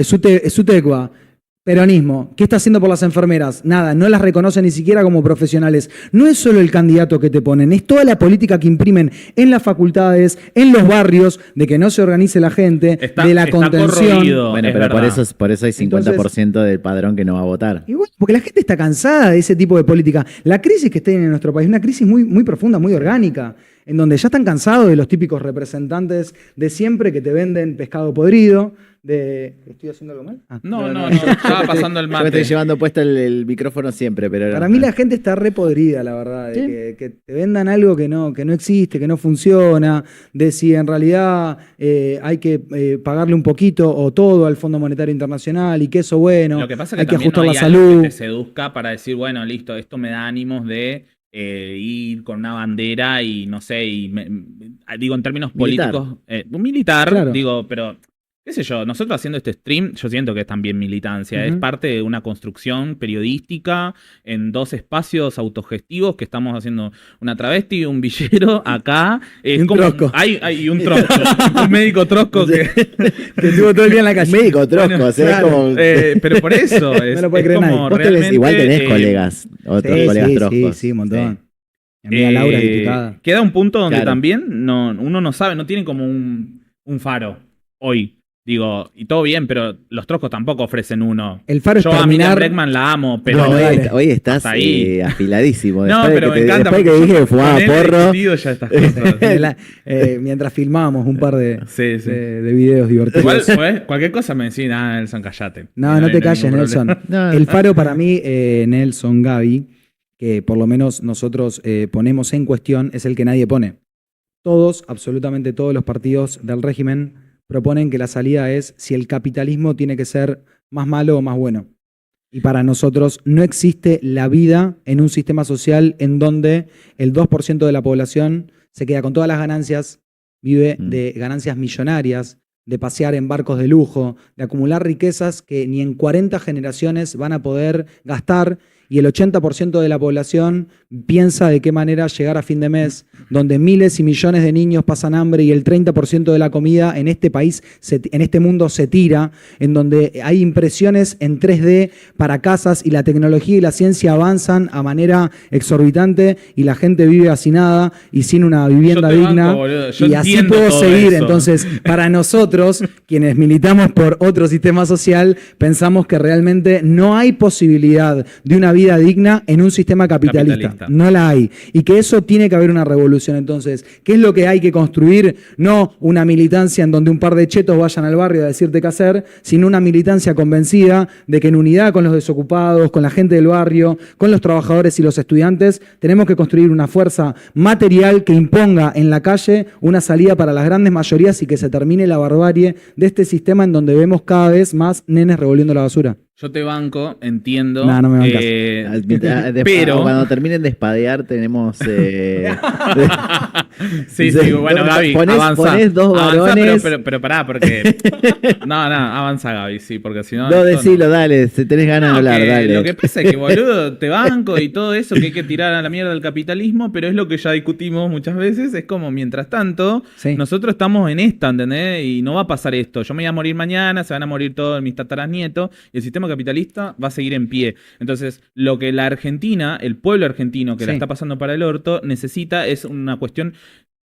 peronismo. ¿Qué está haciendo por las enfermeras? Nada, no las reconoce ni siquiera como profesionales. No es solo el candidato que te ponen, es toda la política que imprimen en las facultades, en los barrios, de que no se organice la gente, de la contención. Corroído, bueno, pero por eso hay 50% del padrón que no va a votar. Y bueno, porque la gente está cansada de ese tipo de política. La crisis que está en nuestro país es una crisis muy, muy profunda, muy orgánica. en donde ya están cansados de los típicos representantes de siempre que te venden pescado podrido. ¿Estoy haciendo algo mal? No, estaba pasando el Yo me mate. estoy llevando puesto el micrófono siempre, pero Para mí la gente está re podrida, la verdad, de que te vendan algo que no existe, que no funciona, de si en realidad hay que pagarle un poquito o todo al Fondo Monetario Internacional y que eso, bueno, Lo que pasa es hay que también ajustar no la hay algo salud. que te seduzca para decir, bueno, listo, esto me da ánimos de ir con una bandera y no sé, digo en términos Militar. políticos, militar, Claro. digo, pero qué sé yo, nosotros haciendo este stream, yo siento que es también militancia, es Ujú. parte de una construcción periodística en 2 espacios autogestivos que estamos haciendo una travesti, un villero acá, Y un trosco. Hay un trosco, un médico trosco que Que estuvo todo el día en la calle. médico trosco, Bueno, o sea, claro. es como... pero por eso es, No lo puede es creer como nadie. Vos realmente, igual tenés colegas, otros colegas troscos. Sí, un montón. Mi amiga Laura es diputada. Queda un punto donde Claro. también uno no sabe, no tiene como un faro hoy. Digo, y todo bien, pero los troscos tampoco ofrecen uno. El faro es Yo a Miriam terminar. Bregman la amo, pero No, Bueno, hoy estás hasta ahí. afiladísimo. no, Después de pero que me encanta. después que porque dije yo que fumaba con él he porro. discutido ya estas cosas. Mientras filmábamos un par de, Sí, sí. de videos divertidos. Igual, pues, cualquier cosa me decís, Nelson, callate. No te hay calles, ningún Nelson. problema. No. El faro para mí, Nelson, Gaby, que por lo menos nosotros ponemos en cuestión, es el que nadie pone. Todos, absolutamente todos los partidos del régimen proponen que la salida es si el capitalismo tiene que ser más malo o más bueno. Y para nosotros no existe la vida en un sistema social en donde el 2% de la población se queda con todas las ganancias, vive de ganancias millonarias, de pasear en barcos de lujo, de acumular riquezas que ni en 40 generaciones van a poder gastar, y el 80% de la población piensa de qué manera llegar a fin de mes, donde miles y millones de niños pasan hambre y el 30% de la comida en este país, en este mundo se tira, en donde hay impresiones en 3D para casas y la tecnología y la ciencia avanzan a manera exorbitante y la gente vive hacinada y sin una vivienda Yo te digna. banco, boludo. Yo Y así entiendo puedo todo seguir. eso. Entonces, para nosotros, quienes militamos por otro sistema social, pensamos que realmente no hay posibilidad de una vida digna en un sistema capitalista. No la hay. Y que eso tiene que haber una revolución. Entonces, ¿qué es lo que hay que construir? No una militancia en donde un par de chetos vayan al barrio a decirte qué hacer, sino una militancia convencida de que en unidad con los desocupados, con la gente del barrio, con los trabajadores y los estudiantes, tenemos que construir una fuerza material que imponga en la calle una salida para las grandes mayorías y que se termine la barbarie de este sistema en donde vemos cada vez más nenes revolviendo la basura. Yo te banco, entiendo. No me bancas. Pero Cuando terminen de espadear tenemos... sí, bueno, Gaby, avanza. Ponés dos Avanza, varones... pero pará, porque... no, avanza, Gaby, sí, porque si no... No, esto decilo, dale, si tenés ganas de No, hablar, que dale. Lo que pasa es que, boludo, te banco y todo eso, que hay que tirar a la mierda del capitalismo, pero es lo que ya discutimos muchas veces, es como, mientras tanto, Sí. nosotros estamos en esta, ¿entendés? Y no va a pasar esto. Yo me voy a morir mañana, se van a morir todos mis tataranietos, y el sistema capitalista va a seguir en pie. Entonces, lo que la Argentina, el pueblo argentino que la Sí. está pasando para el orto, necesita es una cuestión...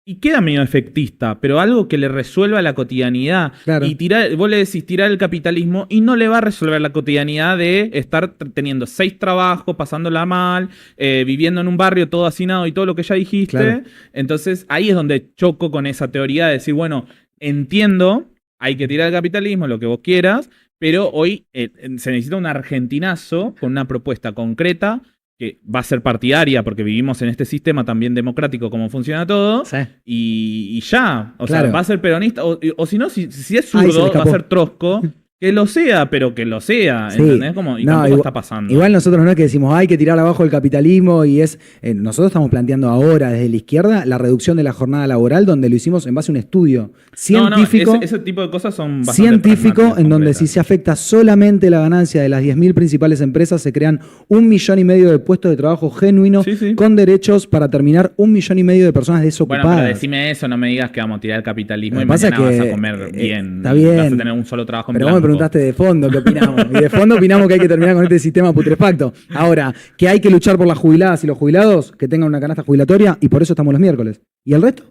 Y queda medio efectista, pero algo que le resuelva la cotidianidad. Claro. Y vos le decís tirar el capitalismo y no le va a resolver la cotidianidad de estar teniendo 6 trabajos, pasándola mal, viviendo en un barrio todo hacinado y todo lo que ya dijiste. Claro. Entonces ahí es donde choco con esa teoría de decir, bueno, entiendo, hay que tirar el capitalismo, lo que vos quieras, pero hoy se necesita un argentinazo con una propuesta concreta que va a ser partidaria porque vivimos en este sistema también democrático como funciona todo, Sí. y ya, o Claro. sea, va a ser peronista, o si no, si es Ay, se zurdo, le va a escapó. ser trosco, que lo sea, pero que lo sea, Sí. ¿entendés? Como, y No, tampoco igual- está pasando. Igual nosotros no es que decimos hay que tirar abajo el capitalismo y es... nosotros estamos planteando ahora desde la izquierda la reducción de la jornada laboral donde lo hicimos en base a un estudio científico. Ese tipo de cosas son bastante Científico, pragmáticas, en donde concretas. si se afecta solamente la ganancia de las 10.000 principales empresas, se crean 1,5 millones de puestos de trabajo genuinos Sí, sí. con derechos para terminar 1,5 millones de personas Bueno, desocupadas. pero decime eso, no me digas que vamos a tirar el capitalismo Lo y que pasa mañana es que, vas a comer bien. está bien, Vas a tener un solo trabajo en Pero vos me blanco. preguntaste de fondo qué opinamos. Y de fondo opinamos que hay que terminar con este sistema putrefacto. Ahora, que hay que luchar por las jubiladas y los jubilados que tengan una canasta jubilatoria y por eso estamos los miércoles. ¿Y el resto?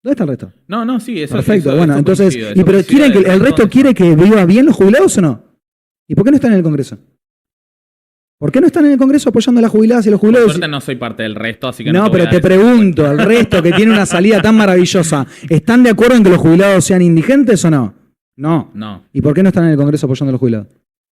¿Dónde está el resto? No, sí, eso Perfecto, eso- bueno, eso entonces, coincido, eso pero coincido quieren que de el resto todo quiere eso. que viva bien los jubilados o no? ¿Y por qué no están en el Congreso? ¿Por qué no están en el Congreso apoyando a las jubiladas y a los Por jubilados? suerte no soy parte del resto, así que No, te voy pero a te dar ese pregunto, descuento. el resto que tiene una salida tan maravillosa, ¿están de acuerdo en que los jubilados sean indigentes o no? No. No, ¿Y por qué no están en el Congreso apoyando a los jubilados?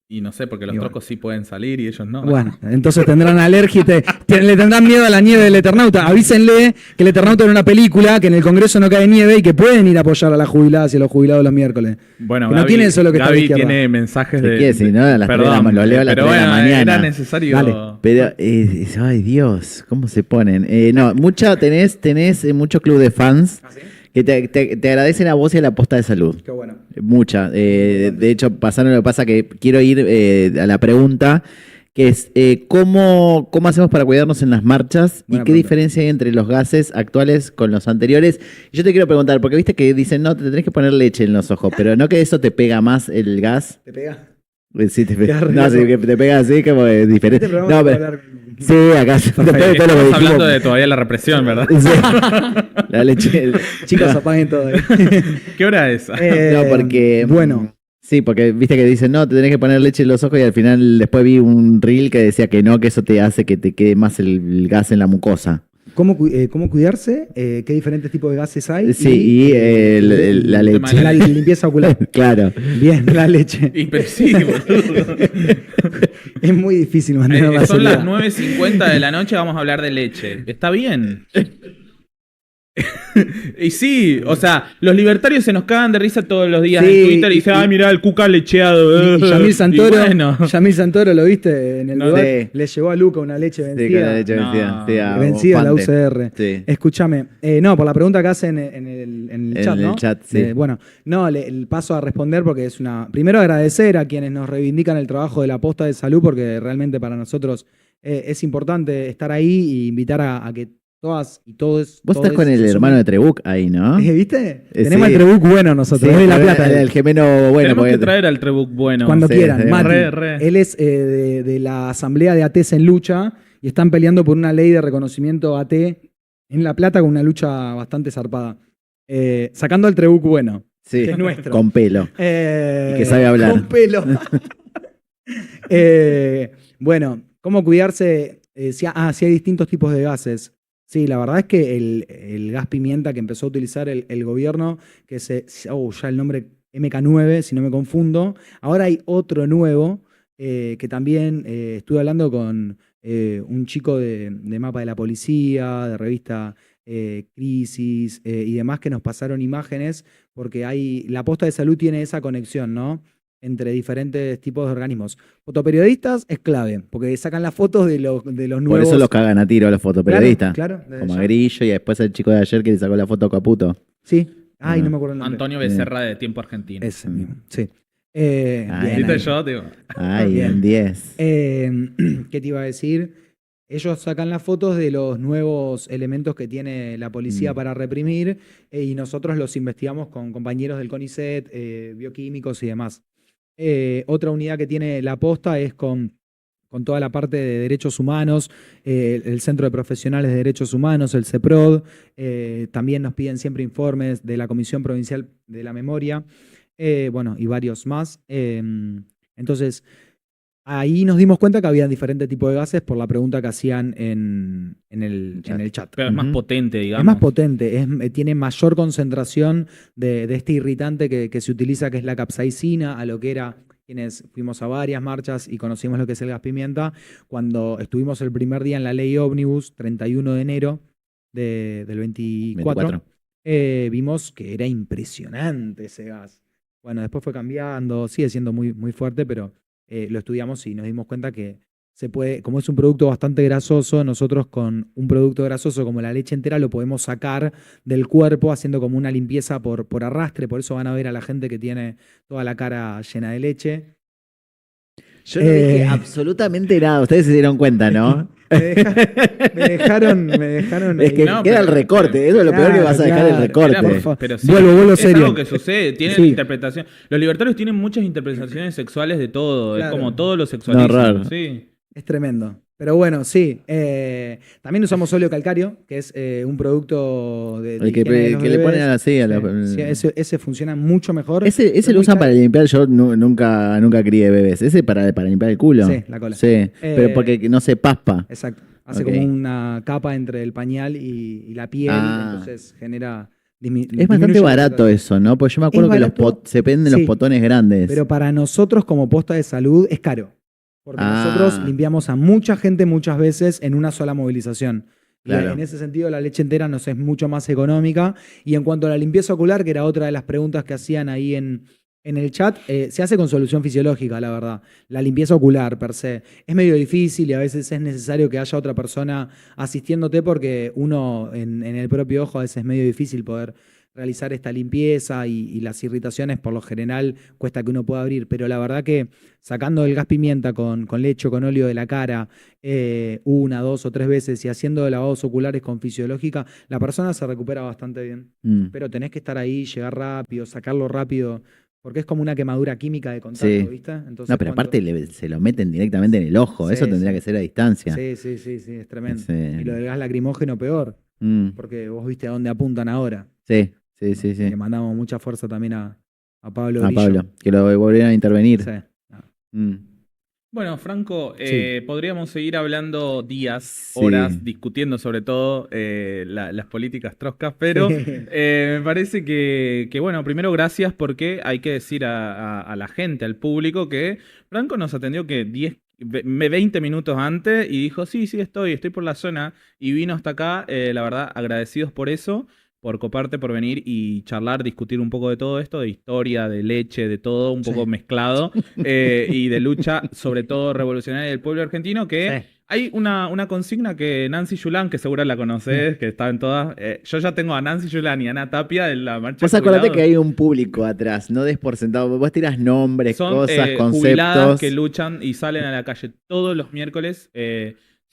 y no sé, porque los Y bueno. trocos sí pueden salir y ellos no. Bueno, entonces tendrán alergia y le tendrán miedo a la nieve del Eternauta. Avísenle que el Eternauta era una película, que en el Congreso no cae nieve y que pueden ir a apoyar a las jubiladas y a los jubilados los miércoles. Bueno, Que no tienen solo que estar a la Gaby izquierda. tiene mensajes Se de... quiere, si no, a las 3 de la Perdón, lo leo a las pero 3 de la bueno, mañana. era necesario... Dale. Pero, ay Dios, ¿cómo se ponen? No, tenés mucho club de fans que te agradecen a vos y a la posta de salud. Qué bueno. Mucha. De hecho, pasaron lo que pasa que quiero ir a la pregunta, que es ¿cómo hacemos para cuidarnos en las marchas? Buena ¿Y qué pregunta. diferencia hay entre los gases actuales con los anteriores? Y yo te quiero preguntar, porque viste que dicen, no, te tenés que poner leche en los ojos, pero ¿no que eso te pega más el gas? ¿Te pega? Sí, te Qué pega. rico. No, sí, que te pega así como diferente. Este programa No, se va a pero, hablar- sí, acá después de todo lo que Estamos dijimos. hablando de todavía la represión, ¿verdad? Sí. La leche. Chicos, apaguen todo. ¿Qué hora es? No, porque. Bueno, Sí, porque viste que dicen, no, te tenés que poner leche en los ojos y al final después vi un reel que decía que no, que eso te hace que te quede más el gas en la mucosa. ¿cómo cuidarse? ¿Qué diferentes tipos de gases hay? Sí, y la leche. La limpieza ocular. Claro. Bien, la leche. Y, pero sí, boludo. Es muy difícil mantener la Son las seriedad. 9:50 de la noche, vamos a hablar de leche. Está bien. Y sí, o sea, los libertarios se nos cagan de risa todos los días Sí, en Twitter y dicen, ay, mirá, el Cuca lecheado. Y Yamil Santoro, Y bueno. Yamil Santoro, ¿lo viste en el No, debate? sí. Le llevó a Luca una leche Sí, con vencida. la leche No. vencida. Sí, a Vencida la Juante. UCR. Sí. Escúchame, no, por la pregunta que hacen en el En chat, ¿no? el chat, sí. Bueno, no, el paso a responder porque es una... Primero agradecer a quienes nos reivindican el trabajo de la posta de salud porque realmente para nosotros es importante estar ahí e invitar a que todas y todos... Vos estás todes con el se hermano sumen. de Trebuch ahí, ¿no? ¿Viste? Sí. Tenemos el Trebuch bueno nosotros, Sí, es de La Plata. el gemelo bueno. Tenemos porque- que traer al Trebuch bueno. Cuando Sí, quieran, sí. Mati. Re. Él es de la Asamblea de ATs en lucha y están peleando por una ley de reconocimiento AT en La Plata con una lucha bastante zarpada. Sacando al Trebuch bueno, Sí, que es nuestro. con pelo. Y que sabe hablar. Con pelo. Bueno, ¿cómo cuidarse? Si hay distintos tipos de gases. Sí, la verdad es que el gas pimienta que empezó a utilizar el gobierno, que ya el nombre MK9, si no me confundo. Ahora hay otro nuevo, que también estuve hablando con un chico de Mapa de la Policía, de revista Crisis y demás, que nos pasaron imágenes, porque la posta de salud tiene esa conexión, ¿no? Entre diferentes tipos de organismos. Fotoperiodistas es clave, porque sacan las fotos de los nuevos... Por eso los cagan a tiro a los fotoperiodistas. Claro, desde Como a ya. Grillo y después el chico de ayer que le sacó la foto a Caputo. Sí. Ay, no me acuerdo el nombre. Antonio Becerra de Tiempo Argentino. Ese mismo, sí. Ay, Bien, ¿Viste ahí. yo? Digo, Ay, Bien. en 10. ¿Qué te iba a decir? Ellos sacan las fotos de los nuevos elementos que tiene la policía para reprimir y nosotros los investigamos con compañeros del CONICET, bioquímicos y demás. Otra unidad que tiene la posta es con toda la parte de derechos humanos, el Centro de Profesionales de Derechos Humanos, el CEPROD. También nos piden siempre informes de la Comisión Provincial de la Memoria, bueno, y varios más. Entonces, ahí nos dimos cuenta que había diferentes tipos de gases por la pregunta que hacían en el chat. pero es más Ujú. potente, digamos. Es más potente, tiene mayor concentración de este irritante que se utiliza, que es la capsaicina, a lo que era quienes fuimos a varias marchas y conocimos lo que es el gas pimienta, cuando estuvimos el primer día en la ley ómnibus, 31 de enero del 24, vimos que era impresionante ese gas. Bueno, después fue cambiando, sigue siendo muy, muy fuerte, pero lo estudiamos y nos dimos cuenta que se puede, como es un producto bastante grasoso, nosotros con un producto grasoso como la leche entera lo podemos sacar del cuerpo haciendo como una limpieza por arrastre, por eso van a ver a la gente que tiene toda la cara llena de leche. Yo no dije absolutamente nada. Ustedes se dieron cuenta, ¿no? Me dejaron Es que No, queda el pero- recorte. Eso es lo peor que vas a dejar el claro. recorte. Era, por favor. pero sí, Vuelvo es serio. algo que sucede, tienen Sí. interpretación. Los libertarios tienen muchas interpretaciones sexuales de todo, Claro. es como todos los sexualizan. No, raro. Sí. Es tremendo. Pero bueno, sí. También usamos óleo calcáreo, que es un producto de El que, higiene de los que le ponen bebés. así a Sí, ese funciona mucho mejor. Ese Es lo muy usan para caro. limpiar, yo nunca crié bebés. Ese para limpiar el culo. Sí, la cola. Sí, pero porque no se paspa. Exacto. Hace Ok. como una capa entre el pañal y la piel, Ah. entonces genera. Es bastante Disminuye la barato irritación. eso, ¿no? Pues yo me Es acuerdo que barato, se venden los sí, potones grandes. pero para nosotros como posta de salud es caro. Porque nosotros Ah, limpiamos a mucha gente muchas veces en una sola movilización. Y en claro. ese sentido la leche entera nos es mucho más económica. Y en cuanto a la limpieza ocular, que era otra de las preguntas que hacían ahí en el chat, se hace con solución fisiológica, la verdad. La limpieza ocular per se. Es medio difícil y a veces es necesario que haya otra persona asistiéndote porque uno en el propio ojo a veces es medio difícil poder realizar esta limpieza y las irritaciones por lo general cuesta que uno pueda abrir. Pero la verdad que sacando el gas pimienta con leche o con óleo de la cara una, dos o tres veces y haciendo lavados oculares con fisiológica, la persona se recupera bastante bien. Mm, Pero tenés que estar ahí, llegar rápido, sacarlo rápido, porque es como una quemadura química de contacto, sí. ¿viste? No, Entonces pero cuando... aparte se lo meten directamente en el ojo. Eso Sí, tendría que sí. ser a distancia. Sí, es tremendo. Y lo Ese- del gas lacrimógeno peor, mm, porque vos viste a dónde apuntan ahora. sí. Le mandamos mucha fuerza también a Pablo A Grillo. Pablo, que lo volvieran a intervenir. Sí. Ah, Mm, Bueno, Franco, sí. podríamos seguir hablando días, sí. horas, discutiendo sobre todo las políticas troscas, pero Sí. me parece bueno, primero gracias porque hay que decir a la gente, al público, que Franco nos atendió que 20 minutos antes y dijo, sí, estoy por la zona y vino hasta acá, la verdad, agradecidos por eso. Por coparte, por venir y charlar, discutir un poco de todo esto, de historia, de leche, de todo, un Sí. poco mezclado y de lucha, sobre todo revolucionaria del pueblo argentino, que Sí. hay una consigna que Nancy Yulán, que seguro la conoces, que está en todas. Yo ya tengo a Nancy Yulán y a Ana Tapia en la marcha Vos de acordate que jubilados. hay un público atrás, no des por sentado. Vos tirás nombres, Son cosas, jubiladas que conceptos. luchan y salen a la calle todos los miércoles.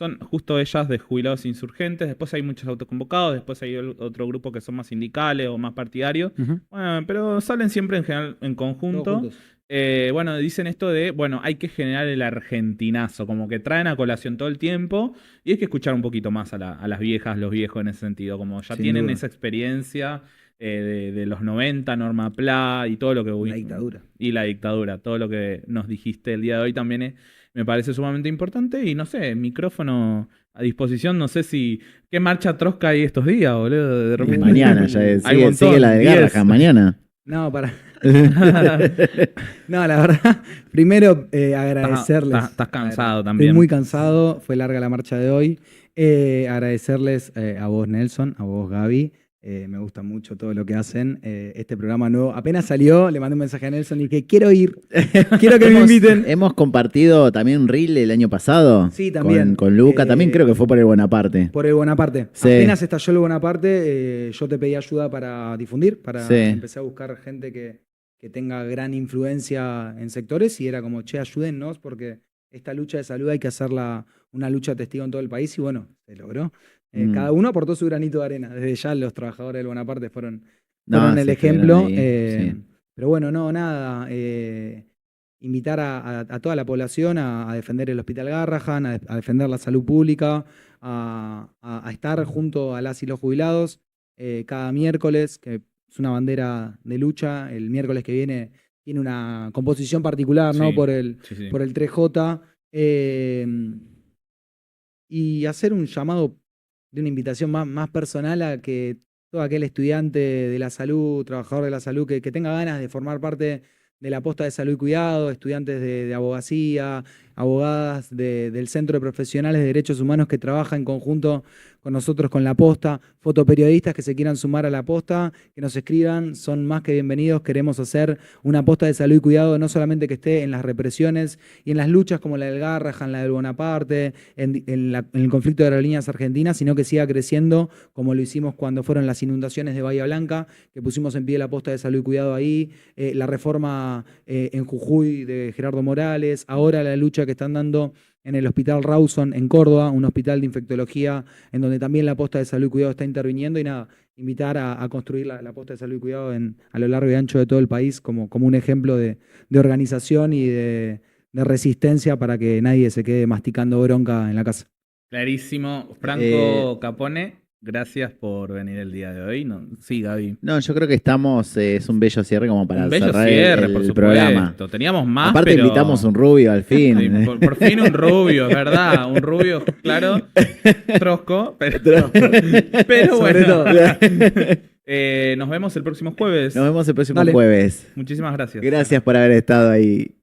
Son justo ellas de jubilados insurgentes. Después hay muchos autoconvocados. Después hay otro grupo que son más sindicales o más partidarios. Ujú. Bueno, pero salen siempre en general en Todos conjunto. juntos. Bueno, dicen esto de, bueno, hay que generar el argentinazo, como que traen a colación todo el tiempo y hay que escuchar un poquito más a las viejas, los viejos en ese sentido, como ya Sin tienen duda. esa experiencia de los 90, Norma Pla y todo lo que... La dictadura. Y la dictadura, todo lo que nos dijiste el día de hoy también me parece sumamente importante y no sé, micrófono a disposición, no sé si... ¿Qué marcha trosca hay estos días, boludo? De Y repente mañana, ya hay un sigue la montón, del 10. Garrahan, mañana. No, para. No, la verdad, primero agradecerles. Estás cansado A ver, también. Estoy muy cansado, fue larga la marcha de hoy. Agradecerles a vos, Nelson, a vos, Gaby. Me gusta mucho todo lo que hacen. Este programa nuevo, apenas salió, le mandé un mensaje a Nelson y dije, quiero ir, quiero que me inviten. Hemos compartido también un reel el año pasado. Sí, también. Con Luca, también creo que fue por el Bonaparte. Por el Bonaparte. Sí. Apenas estalló el Bonaparte, yo te pedí ayuda para difundir, Sí. empecé a buscar gente que tenga gran influencia en sectores y era como, che, ayúdennos porque esta lucha de salud hay que hacerla una lucha testigo en todo el país y bueno, se logró. Cada uno aportó su granito de arena. Desde ya los trabajadores del Bonaparte fueron el sí, ejemplo. estuvieron ahí, sí. Pero bueno, no, nada. Invitar a toda la población a defender el Hospital Garrahan, a defender la salud pública, a estar junto a las y los jubilados cada miércoles, que es una bandera de lucha. El miércoles que viene tiene una composición particular, ¿no? Sí, Por el sí. 3J. Y hacer un llamado de una invitación más personal a que todo aquel estudiante de la salud, trabajador de la salud, que tenga ganas de formar parte de la posta de salud y cuidado, estudiantes de abogacía, abogadas del Centro de Profesionales de Derechos Humanos que trabaja en conjunto con nosotros con la posta, fotoperiodistas que se quieran sumar a la posta, que nos escriban, son más que bienvenidos. Queremos hacer una posta de salud y cuidado, no solamente que esté en las represiones y en las luchas como la del Garrahan, la del Bonaparte, en el conflicto de aerolíneas argentinas, sino que siga creciendo como lo hicimos cuando fueron las inundaciones de Bahía Blanca, que pusimos en pie la posta de salud y cuidado ahí, la reforma en Jujuy de Gerardo Morales, ahora la lucha que están dando en el Hospital Rawson en Córdoba, un hospital de infectología en donde también la posta de salud y cuidado está interviniendo y nada, invitar a construir la posta de salud y cuidado a lo largo y ancho de todo el país como un ejemplo de organización y de de resistencia para que nadie se quede masticando bronca en la casa. Clarísimo. Franco Capone, gracias por venir el día de hoy. No, sí, Gaby. No, yo creo que estamos, es un bello cierre como para Un bello cerrar cierre, el por supuesto. programa. Teníamos más, Aparte pero... invitamos un rubio al fin. Sí, por fin un rubio, es verdad. Un rubio, claro, trosco, pero Sobre bueno. todo. Nos vemos el próximo jueves. Nos vemos el próximo Dale. jueves. Muchísimas gracias. Gracias por haber estado ahí.